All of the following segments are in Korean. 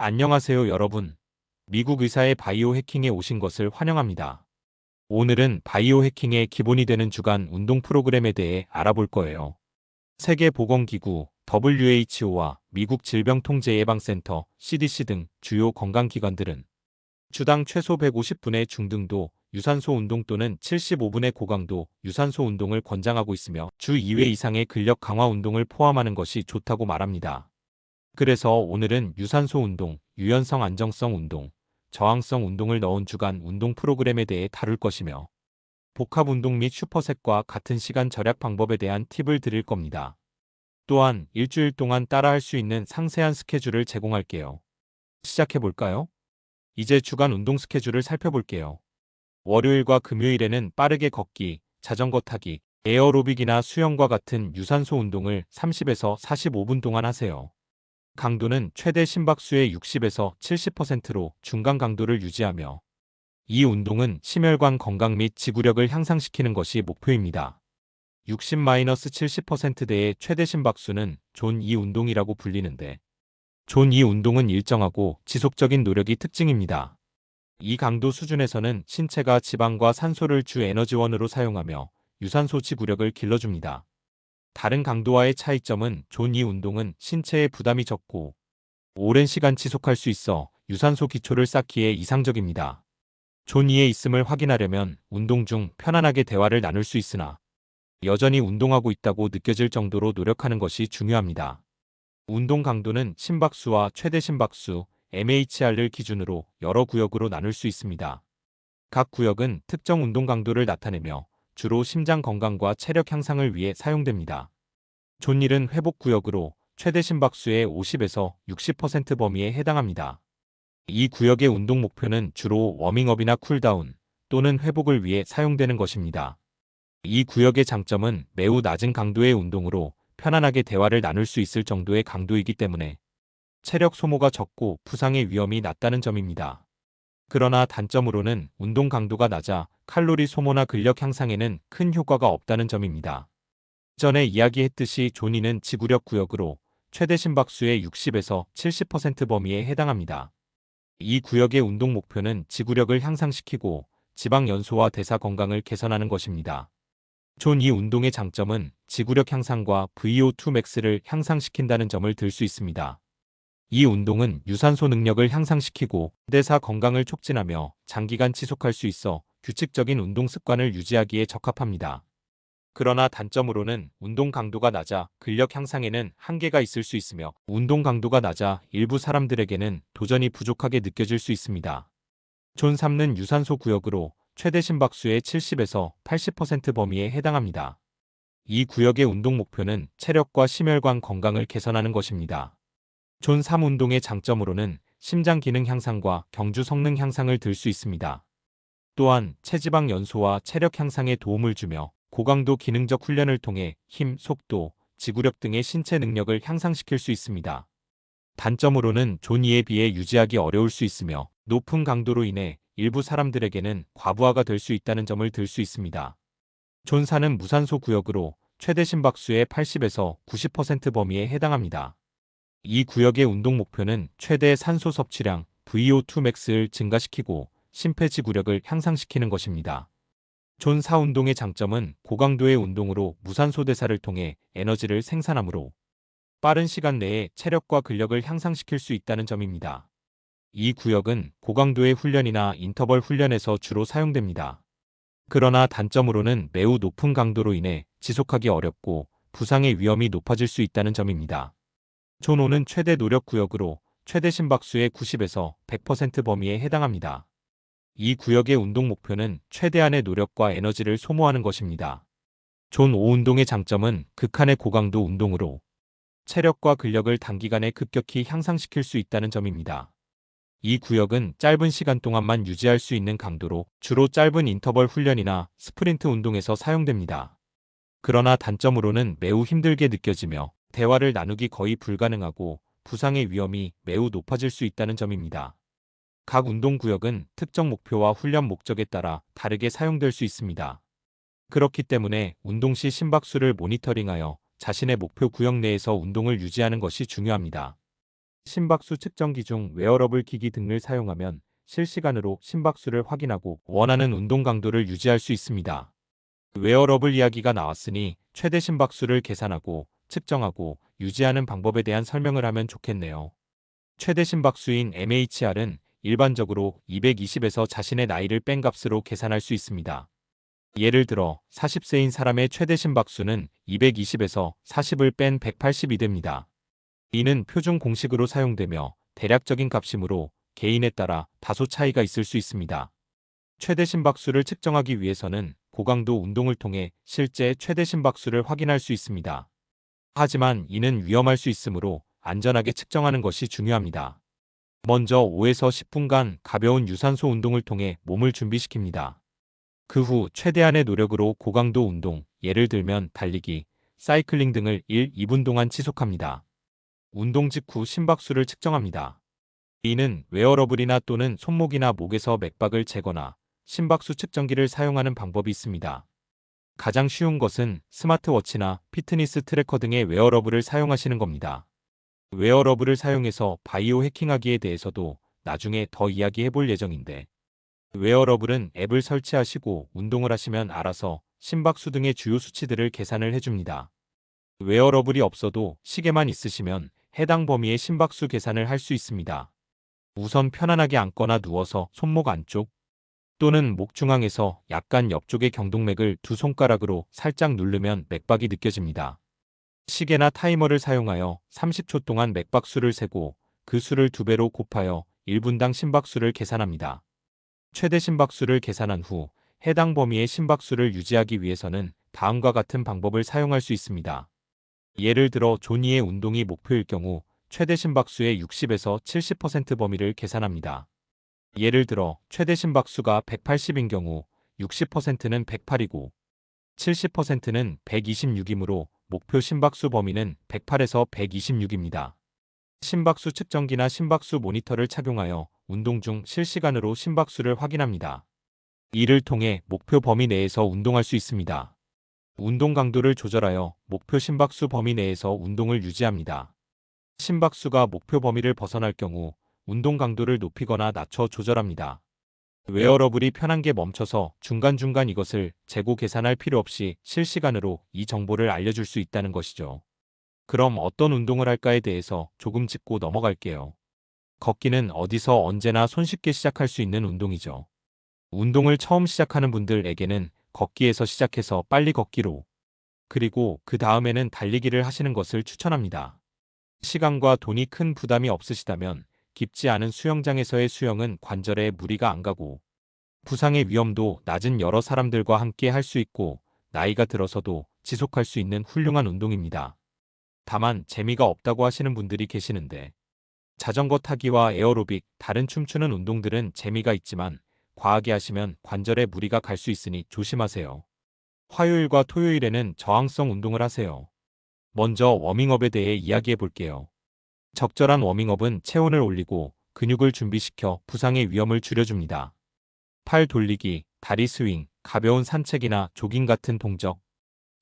안녕하세요, 여러분. 미국 의사의 바이오 해킹에 오신 것을 환영합니다. 오늘은 바이오 해킹의 기본이 되는 주간 운동 프로그램에 대해 알아볼 거예요. 세계보건기구 WHO와 미국 질병통제예방센터 CDC 등 주요 건강기관들은 주당 최소 150분의 중등도 유산소 운동 또는 75분의 고강도 유산소 운동을 권장하고 있으며 주 2회 이상의 근력 강화 운동을 포함하는 것이 좋다고 말합니다. 그래서 오늘은 유산소 운동, 유연성 안정성 운동, 저항성 운동을 넣은 주간 운동 프로그램에 대해 다룰 것이며 복합 운동 및 슈퍼셋과 같은 시간 절약 방법에 대한 팁을 드릴 겁니다. 또한 일주일 동안 따라할 수 있는 상세한 스케줄을 제공할게요. 시작해볼까요? 이제 주간 운동 스케줄을 살펴볼게요. 월요일과 금요일에는 빠르게 걷기, 자전거 타기, 에어로빅이나 수영과 같은 유산소 운동을 30에서 45분 동안 하세요. 강도는 최대 심박수의 60에서 70%로 중간 강도를 유지하며 이 운동은 심혈관 건강 및 지구력을 향상시키는 것이 목표입니다. 60-70%대의 최대 심박수는 존 2 운동이라고 불리는데 존 2 운동은 일정하고 지속적인 노력이 특징입니다. 이 강도 수준에서는 신체가 지방과 산소를 주 에너지원으로 사용하며 유산소 지구력을 길러줍니다. 다른 강도와의 차이점은 존 2 운동은 신체에 부담이 적고 오랜 시간 지속할 수 있어 유산소 기초를 쌓기에 이상적입니다. 존 2에 있음을 확인하려면 운동 중 편안하게 대화를 나눌 수 있으나 여전히 운동하고 있다고 느껴질 정도로 노력하는 것이 중요합니다. 운동 강도는 심박수와 최대 심박수, MHR를 기준으로 여러 구역으로 나눌 수 있습니다. 각 구역은 특정 운동 강도를 나타내며 주로 심장 건강과 체력 향상을 위해 사용됩니다. 존 1은 회복 구역으로 최대 심박수의 50에서 60% 범위에 해당합니다. 이 구역의 운동 목표는 주로 워밍업이나 쿨다운 또는 회복을 위해 사용되는 것입니다. 이 구역의 장점은 매우 낮은 강도의 운동으로 편안하게 대화를 나눌 수 있을 정도의 강도이기 때문에 체력 소모가 적고 부상의 위험이 낮다는 점입니다. 그러나 단점으로는 운동 강도가 낮아 칼로리 소모나 근력 향상에는 큰 효과가 없다는 점입니다. 전에 이야기했듯이 존 2는 지구력 구역으로 최대 심박수의 60에서 70% 범위에 해당합니다. 이 구역의 운동 목표는 지구력을 향상시키고 지방 연소와 대사 건강을 개선하는 것입니다. 존 2 운동의 장점은 지구력 향상과 VO2 max를 향상시킨다는 점을 들 수 있습니다. 이 운동은 유산소 능력을 향상시키고 대사 건강을 촉진하며 장기간 지속할 수 있어 규칙적인 운동 습관을 유지하기에 적합합니다. 그러나 단점으로는 운동 강도가 낮아 근력 향상에는 한계가 있을 수 있으며 운동 강도가 낮아 일부 사람들에게는 도전이 부족하게 느껴질 수 있습니다. 존 3는 유산소 구역으로 최대 심박수의 70에서 80% 범위에 해당합니다. 이 구역의 운동 목표는 체력과 심혈관 건강을 개선하는 것입니다. 존 3 운동의 장점으로는 심장 기능 향상과 경주 성능 향상을 들 수 있습니다. 또한 체지방 연소와 체력 향상에 도움을 주며 고강도 기능적 훈련을 통해 힘, 속도, 지구력 등의 신체 능력을 향상시킬 수 있습니다. 단점으로는 존 2에 비해 유지하기 어려울 수 있으며 높은 강도로 인해 일부 사람들에게는 과부하가 될 수 있다는 점을 들 수 있습니다. 존 4는 무산소 구역으로 최대 심박수의 80에서 90% 범위에 해당합니다. 이 구역의 운동 목표는 최대 산소 섭취량 VO2 max를 증가시키고 심폐지구력을 향상시키는 것입니다. 존 4 운동의 장점은 고강도의 운동으로 무산소 대사를 통해 에너지를 생산하므로 빠른 시간 내에 체력과 근력을 향상시킬 수 있다는 점입니다. 이 구역은 고강도의 훈련이나 인터벌 훈련에서 주로 사용됩니다. 그러나 단점으로는 매우 높은 강도로 인해 지속하기 어렵고 부상의 위험이 높아질 수 있다는 점입니다. 존 5는 최대 노력 구역으로 최대 심박수의 90에서 100% 범위에 해당합니다. 이 구역의 운동 목표는 최대한의 노력과 에너지를 소모하는 것입니다. 존 5 운동의 장점은 극한의 고강도 운동으로 체력과 근력을 단기간에 급격히 향상시킬 수 있다는 점입니다. 이 구역은 짧은 시간 동안만 유지할 수 있는 강도로 주로 짧은 인터벌 훈련이나 스프린트 운동에서 사용됩니다. 그러나 단점으로는 매우 힘들게 느껴지며 대화를 나누기 거의 불가능하고 부상의 위험이 매우 높아질 수 있다는 점입니다. 각 운동구역은 특정 목표와 훈련 목적에 따라 다르게 사용될 수 있습니다. 그렇기 때문에 운동 시 심박수를 모니터링하여 자신의 목표 구역 내에서 운동을 유지하는 것이 중요합니다. 심박수 측정기 중 웨어러블 기기 등을 사용하면 실시간으로 심박수를 확인하고 원하는 운동 강도를 유지할 수 있습니다. 웨어러블 이야기가 나왔으니 최대 심박수를 계산하고 측정하고 유지하는 방법에 대한 설명을 하면 좋겠네요. 최대 심박수인 MHR은 일반적으로 220에서 자신의 나이를 뺀 값으로 계산할 수 있습니다. 예를 들어 40세인 사람의 최대 심박수는 220에서 40을 뺀 180이 됩니다. 이는 표준 공식으로 사용되며 대략적인 값이므로 개인에 따라 다소 차이가 있을 수 있습니다. 최대 심박수를 측정하기 위해서는 고강도 운동을 통해 실제 최대 심박수를 확인할 수 있습니다. 하지만 이는 위험할 수 있으므로 안전하게 측정하는 것이 중요합니다. 먼저 5에서 10분간 가벼운 유산소 운동을 통해 몸을 준비시킵니다. 그 후 최대한의 노력으로 고강도 운동, 예를 들면 달리기, 사이클링 등을 1, 2분 동안 지속합니다. 운동 직후 심박수를 측정합니다. 이는 웨어러블이나 또는 손목이나 목에서 맥박을 재거나 심박수 측정기를 사용하는 방법이 있습니다. 가장 쉬운 것은 스마트워치나 피트니스 트래커 등의 웨어러블을 사용하시는 겁니다. 웨어러블을 사용해서 바이오 해킹하기에 대해서도 나중에 더 이야기해 볼 예정인데, 웨어러블은 앱을 설치하시고 운동을 하시면 알아서 심박수 등의 주요 수치들을 계산을 해줍니다. 웨어러블이 없어도 시계만 있으시면 해당 범위의 심박수 계산을 할 수 있습니다. 우선 편안하게 앉거나 누워서 손목 안쪽 또는 목 중앙에서 약간 옆쪽의 경동맥을 두 손가락으로 살짝 누르면 맥박이 느껴집니다. 시계나 타이머를 사용하여 30초 동안 맥박수를 세고 그 수를 2배로 곱하여 1분당 심박수를 계산합니다. 최대 심박수를 계산한 후 해당 범위의 심박수를 유지하기 위해서는 다음과 같은 방법을 사용할 수 있습니다. 예를 들어 조니의 운동이 목표일 경우 최대 심박수의 60에서 70% 범위를 계산합니다. 예를 들어 최대 심박수가 180인 경우 60%는 108이고 70%는 126이므로 목표 심박수 범위는 108에서 126입니다. 심박수 측정기나 심박수 모니터를 착용하여 운동 중 실시간으로 심박수를 확인합니다. 이를 통해 목표 범위 내에서 운동할 수 있습니다. 운동 강도를 조절하여 목표 심박수 범위 내에서 운동을 유지합니다. 심박수가 목표 범위를 벗어날 경우 운동 강도를 높이거나 낮춰 조절합니다. 웨어러블이 편한 게 멈춰서 중간중간 이것을 재고 계산할 필요 없이 실시간으로 이 정보를 알려줄 수 있다는 것이죠. 그럼 어떤 운동을 할까에 대해서 조금 짚고 넘어갈게요. 걷기는 어디서 언제나 손쉽게 시작할 수 있는 운동이죠. 운동을 처음 시작하는 분들에게는 걷기에서 시작해서 빨리 걷기로, 그리고 그 다음에는 달리기를 하시는 것을 추천합니다. 시간과 돈이 큰 부담이 없으시다면 깊지 않은 수영장에서의 수영은 관절에 무리가 안 가고 부상의 위험도 낮은 여러 사람들과 함께 할 수 있고 나이가 들어서도 지속할 수 있는 훌륭한 운동입니다. 다만 재미가 없다고 하시는 분들이 계시는데, 자전거 타기와 에어로빅, 다른 춤추는 운동들은 재미가 있지만 과하게 하시면 관절에 무리가 갈 수 있으니 조심하세요. 화요일과 토요일에는 저항성 운동을 하세요. 먼저 워밍업에 대해 이야기해 볼게요. 적절한 워밍업은 체온을 올리고 근육을 준비시켜 부상의 위험을 줄여줍니다. 팔 돌리기, 다리 스윙, 가벼운 산책이나 조깅 같은 동작,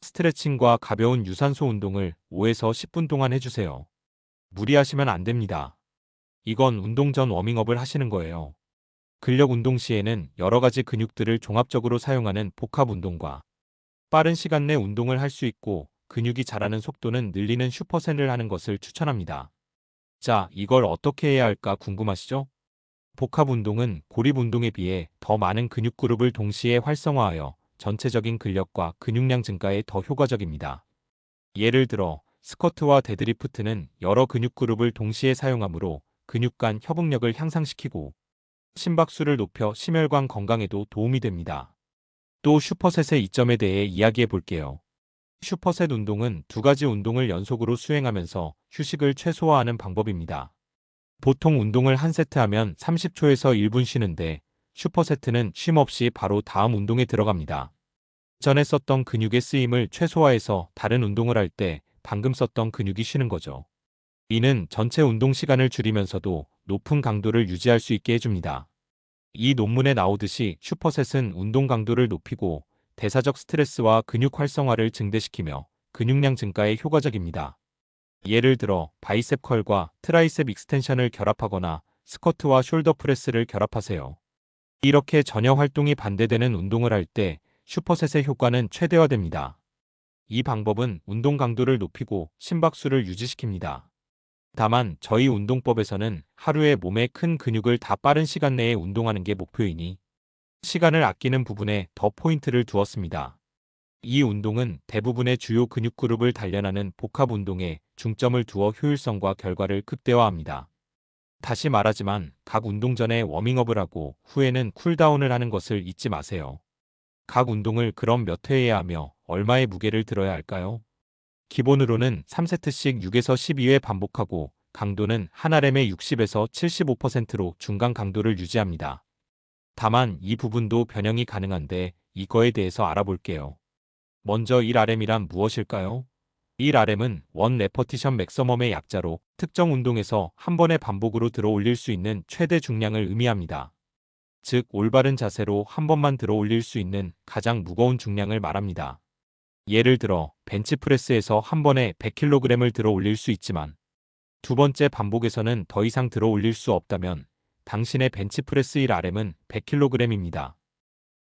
스트레칭과 가벼운 유산소 운동을 5에서 10분 동안 해주세요. 무리하시면 안 됩니다. 이건 운동 전 워밍업을 하시는 거예요. 근력 운동 시에는 여러 가지 근육들을 종합적으로 사용하는 복합 운동과 빠른 시간 내 운동을 할 수 있고 근육이 자라는 속도는 늘리는 슈퍼셋을 하는 것을 추천합니다. 자, 이걸 어떻게 해야 할까 궁금하시죠? 복합 운동은 고립 운동에 비해 더 많은 근육 그룹을 동시에 활성화하여 전체적인 근력과 근육량 증가에 더 효과적입니다. 예를 들어 스쿼트와 데드리프트는 여러 근육 그룹을 동시에 사용하므로 근육 간 협응력을 향상시키고 심박수를 높여 심혈관 건강에도 도움이 됩니다. 또 슈퍼셋의 이점에 대해 이야기해 볼게요. 슈퍼셋 운동은 두 가지 운동을 연속으로 수행하면서 휴식을 최소화하는 방법입니다. 보통 운동을 한 세트 하면 30초에서 1분 쉬는데 슈퍼세트는 쉼 없이 바로 다음 운동에 들어갑니다. 전에 썼던 근육의 쓰임을 최소화해서 다른 운동을 할 때 방금 썼던 근육이 쉬는 거죠. 이는 전체 운동 시간을 줄이면서도 높은 강도를 유지할 수 있게 해줍니다. 이 논문에 나오듯이 슈퍼셋은 운동 강도를 높이고 대사적 스트레스와 근육 활성화를 증대시키며 근육량 증가에 효과적입니다. 예를 들어 바이셉 컬과 트라이셉 익스텐션을 결합하거나 스쿼트와 숄더 프레스를 결합하세요. 이렇게 전혀 활동이 반대되는 운동을 할 때 슈퍼셋의 효과는 최대화됩니다. 이 방법은 운동 강도를 높이고 심박수를 유지시킵니다. 다만 저희 운동법에서는 하루에 몸의 큰 근육을 다 빠른 시간 내에 운동하는 게 목표이니 시간을 아끼는 부분에 더 포인트를 두었습니다. 이 운동은 대부분의 주요 근육 그룹을 단련하는 복합 운동에 중점을 두어 효율성과 결과를 극대화합니다. 다시 말하지만 각 운동 전에 워밍업을 하고 후에는 쿨다운을 하는 것을 잊지 마세요. 각 운동을 그럼 몇 회 해야 하며 얼마의 무게를 들어야 할까요? 기본으로는 3세트씩 6에서 12회 반복하고 강도는 한 RM의 60에서 75%로 중간 강도를 유지합니다. 다만 이 부분도 변형이 가능한데 이거에 대해서 알아볼게요. 먼저 1RM이란 무엇일까요? 1RM은 원 레퍼티션 맥서멈의 약자로 특정 운동에서 한 번의 반복으로 들어 올릴 수 있는 최대 중량을 의미합니다. 즉 올바른 자세로 한 번만 들어 올릴 수 있는 가장 무거운 중량을 말합니다. 예를 들어 벤치프레스에서 한 번에 100kg을 들어 올릴 수 있지만 두 번째 반복에서는 더 이상 들어 올릴 수 없다면 당신의 벤치프레스 1RM은 100kg입니다.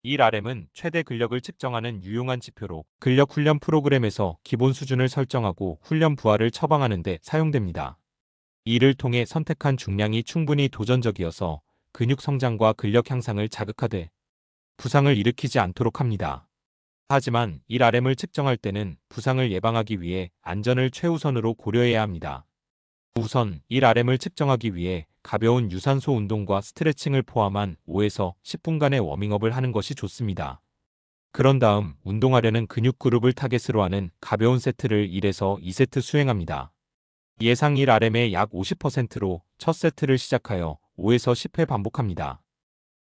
1RM은 최대 근력을 측정하는 유용한 지표로 근력 훈련 프로그램에서 기본 수준을 설정하고 훈련 부하를 처방하는 데 사용됩니다. 이를 통해 선택한 중량이 충분히 도전적이어서 근육 성장과 근력 향상을 자극하되 부상을 일으키지 않도록 합니다. 하지만 1RM을 측정할 때는 부상을 예방하기 위해 안전을 최우선으로 고려해야 합니다. 우선 1RM을 측정하기 위해 가벼운 유산소 운동과 스트레칭을 포함한 5에서 10분간의 워밍업을 하는 것이 좋습니다. 그런 다음 운동하려는 근육 그룹을 타겟으로 하는 가벼운 세트를 1에서 2세트 수행합니다. 예상 1RM의 약 50%로 첫 세트를 시작하여 5에서 10회 반복합니다.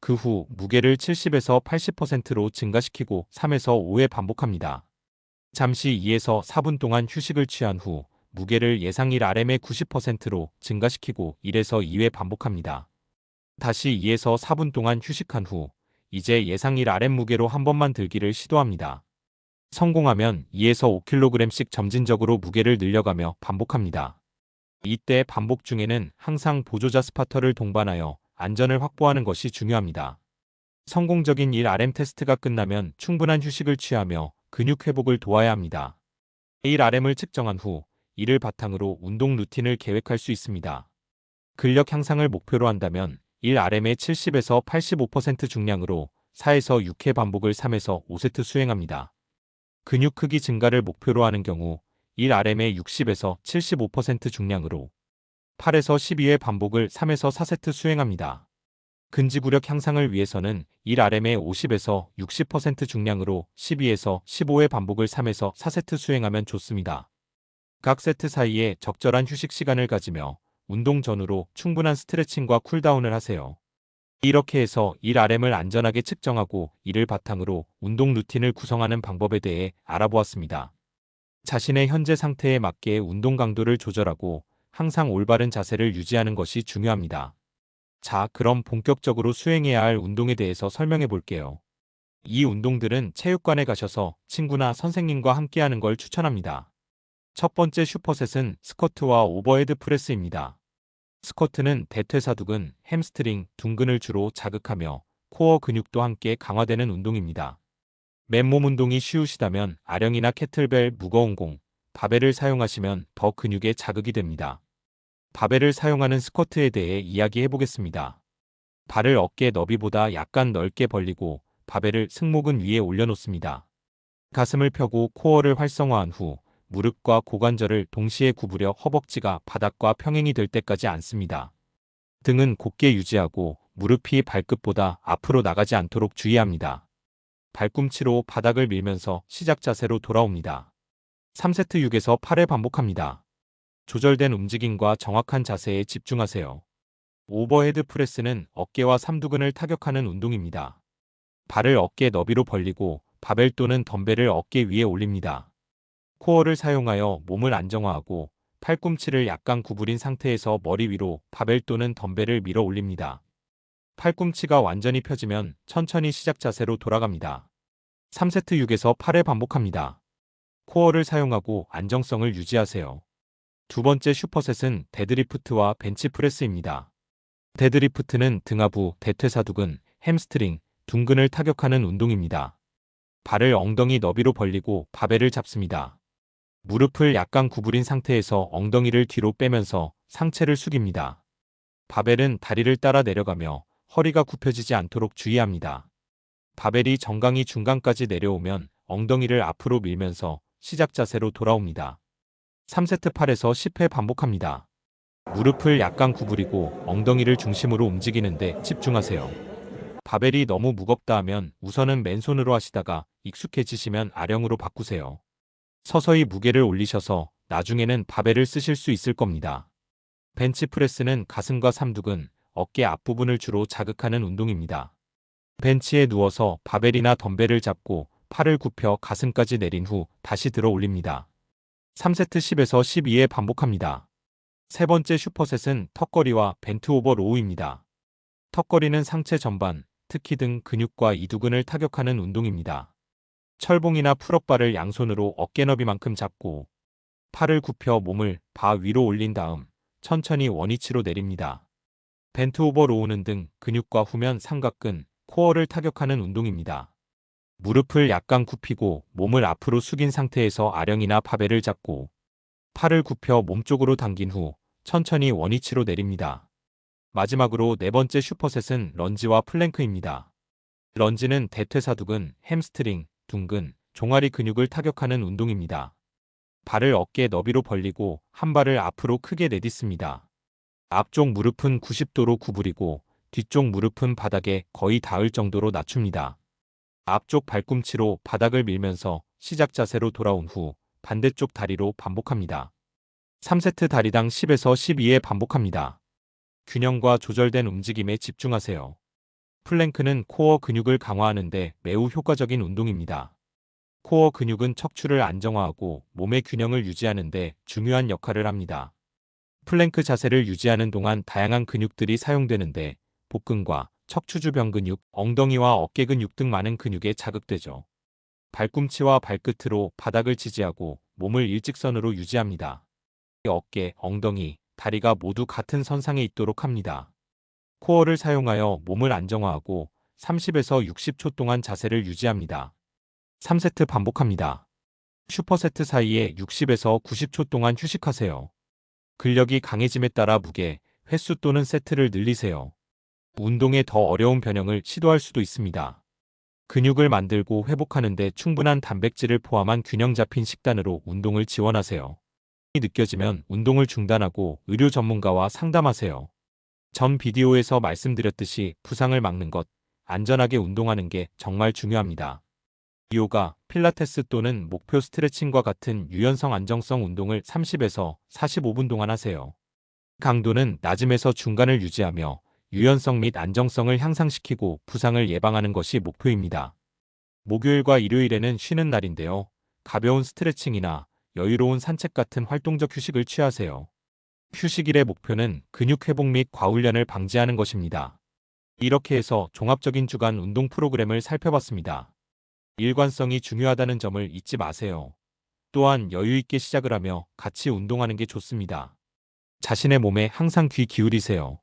그 후 무게를 70에서 80%로 증가시키고 3에서 5회 반복합니다. 잠시 2에서 4분 동안 휴식을 취한 후 무게를 예상 1RM의 90%로 증가시키고 1에서 2회 반복합니다. 다시 2에서 4분 동안 휴식한 후 이제 예상 1RM 무게로 한 번만 들기를 시도합니다. 성공하면 2에서 5kg씩 점진적으로 무게를 늘려가며 반복합니다. 이때 반복 중에는 항상 보조자 스파터를 동반하여 안전을 확보하는 것이 중요합니다. 성공적인 1RM 테스트가 끝나면 충분한 휴식을 취하며 근육 회복을 도와야 합니다. 1RM을 측정한 후 이를 바탕으로 운동 루틴을 계획할 수 있습니다. 근력 향상을 목표로 한다면 1RM의 70에서 85% 중량으로 4에서 6회 반복을 3에서 5세트 수행합니다. 근육 크기 증가를 목표로 하는 경우 1RM의 60에서 75% 중량으로 8에서 12회 반복을 3에서 4세트 수행합니다. 근지구력 향상을 위해서는 1RM의 50에서 60% 중량으로 12에서 15회 반복을 3에서 4세트 수행하면 좋습니다. 각 세트 사이에 적절한 휴식 시간을 가지며 운동 전후로 충분한 스트레칭과 쿨다운을 하세요. 이렇게 해서 1RM을 안전하게 측정하고 이를 바탕으로 운동 루틴을 구성하는 방법에 대해 알아보았습니다. 자신의 현재 상태에 맞게 운동 강도를 조절하고 항상 올바른 자세를 유지하는 것이 중요합니다. 자, 그럼 본격적으로 수행해야 할 운동에 대해서 설명해 볼게요. 이 운동들은 체육관에 가셔서 친구나 선생님과 함께하는 걸 추천합니다. 첫 번째 슈퍼셋은 스쿼트와 오버헤드 프레스입니다. 스쿼트는 대퇴사두근, 햄스트링, 둔근을 주로 자극하며 코어 근육도 함께 강화되는 운동입니다. 맨몸 운동이 쉬우시다면 아령이나 캐틀벨, 무거운 공, 바벨을 사용하시면 더 근육에 자극이 됩니다. 바벨을 사용하는 스쿼트에 대해 이야기해 보겠습니다. 발을 어깨 너비보다 약간 넓게 벌리고 바벨을 승모근 위에 올려놓습니다. 가슴을 펴고 코어를 활성화한 후 무릎과 고관절을 동시에 구부려 허벅지가 바닥과 평행이 될 때까지 앉습니다. 등은 곧게 유지하고 무릎이 발끝보다 앞으로 나가지 않도록 주의합니다. 발꿈치로 바닥을 밀면서 시작 자세로 돌아옵니다. 3세트 6에서 8회 반복합니다. 조절된 움직임과 정확한 자세에 집중하세요. 오버헤드 프레스는 어깨와 삼두근을 타격하는 운동입니다. 발을 어깨 너비로 벌리고 바벨 또는 덤벨을 어깨 위에 올립니다. 코어를 사용하여 몸을 안정화하고 팔꿈치를 약간 구부린 상태에서 머리 위로 바벨 또는 덤벨을 밀어 올립니다. 팔꿈치가 완전히 펴지면 천천히 시작 자세로 돌아갑니다. 3세트 6에서 8회 반복합니다. 코어를 사용하고 안정성을 유지하세요. 두 번째 슈퍼셋은 데드리프트와 벤치프레스입니다. 데드리프트는 등하부, 대퇴사두근, 햄스트링, 둔근을 타격하는 운동입니다. 발을 엉덩이 너비로 벌리고 바벨을 잡습니다. 무릎을 약간 구부린 상태에서 엉덩이를 뒤로 빼면서 상체를 숙입니다. 바벨은 다리를 따라 내려가며 허리가 굽혀지지 않도록 주의합니다. 바벨이 정강이 중간까지 내려오면 엉덩이를 앞으로 밀면서 시작 자세로 돌아옵니다. 3세트 8에서 10회 반복합니다. 무릎을 약간 구부리고 엉덩이를 중심으로 움직이는데 집중하세요. 바벨이 너무 무겁다 하면 우선은 맨손으로 하시다가 익숙해지시면 아령으로 바꾸세요. 서서히 무게를 올리셔서 나중에는 바벨을 쓰실 수 있을 겁니다. 벤치프레스는 가슴과 삼두근, 어깨 앞부분을 주로 자극하는 운동입니다. 벤치에 누워서 바벨이나 덤벨을 잡고 팔을 굽혀 가슴까지 내린 후 다시 들어 올립니다. 3세트 10에서 12회 반복합니다. 세 번째 슈퍼셋은 턱걸이와 벤트 오버 로우입니다. 턱걸이는 상체 전반, 특히 등 근육과 이두근을 타격하는 운동입니다. 철봉이나 풀업바를 양손으로 어깨 너비만큼 잡고 팔을 굽혀 몸을 바 위로 올린 다음 천천히 원위치로 내립니다. 벤트 오버 로우는 등 근육과 후면 삼각근, 코어를 타격하는 운동입니다. 무릎을 약간 굽히고 몸을 앞으로 숙인 상태에서 아령이나 바벨을 잡고 팔을 굽혀 몸쪽으로 당긴 후 천천히 원위치로 내립니다. 마지막으로 네 번째 슈퍼셋은 런지와 플랭크입니다. 런지는 대퇴사두근, 햄스트링, 둔근, 종아리 근육을 타격하는 운동입니다. 발을 어깨 너비로 벌리고 한 발을 앞으로 크게 내딛습니다. 앞쪽 무릎은 90도로 구부리고 뒤쪽 무릎은 바닥에 거의 닿을 정도로 낮춥니다. 앞쪽 발꿈치로 바닥을 밀면서 시작 자세로 돌아온 후 반대쪽 다리로 반복합니다. 3세트 다리당 10에서 12회 반복합니다. 균형과 조절된 움직임에 집중하세요. 플랭크는 코어 근육을 강화하는데 매우 효과적인 운동입니다. 코어 근육은 척추를 안정화하고 몸의 균형을 유지하는 데 중요한 역할을 합니다. 플랭크 자세를 유지하는 동안 다양한 근육들이 사용되는데 복근과 척추 주변 근육, 엉덩이와 어깨 근육 등 많은 근육에 자극되죠. 발꿈치와 발끝으로 바닥을 지지하고 몸을 일직선으로 유지합니다. 어깨, 엉덩이, 다리가 모두 같은 선상에 있도록 합니다. 코어를 사용하여 몸을 안정화하고 30에서 60초 동안 자세를 유지합니다. 3세트 반복합니다. 슈퍼세트 사이에 60에서 90초 동안 휴식하세요. 근력이 강해짐에 따라 무게, 횟수 또는 세트를 늘리세요. 운동에 더 어려운 변형을 시도할 수도 있습니다. 근육을 만들고 회복하는 데 충분한 단백질을 포함한 균형 잡힌 식단으로 운동을 지원하세요. 느껴지면 운동을 중단하고 의료 전문가와 상담하세요. 전 비디오에서 말씀드렸듯이 부상을 막는 것, 안전하게 운동하는 게 정말 중요합니다. 요가, 필라테스 또는 목표 스트레칭과 같은 유연성 안정성 운동을 30에서 45분 동안 하세요. 강도는 낮음에서 중간을 유지하며 유연성 및 안정성을 향상시키고 부상을 예방하는 것이 목표입니다. 목요일과 일요일에는 쉬는 날인데요. 가벼운 스트레칭이나 여유로운 산책 같은 활동적 휴식을 취하세요. 휴식일의 목표는 근육 회복 및 과훈련을 방지하는 것입니다. 이렇게 해서 종합적인 주간 운동 프로그램을 살펴봤습니다. 일관성이 중요하다는 점을 잊지 마세요. 또한 여유 있게 시작을 하며 같이 운동하는 게 좋습니다. 자신의 몸에 항상 귀 기울이세요.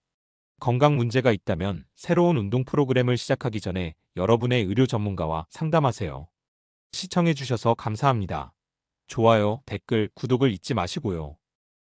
건강 문제가 있다면 새로운 운동 프로그램을 시작하기 전에 여러분의 의료 전문가와 상담하세요. 시청해주셔서 감사합니다. 좋아요, 댓글, 구독을 잊지 마시고요.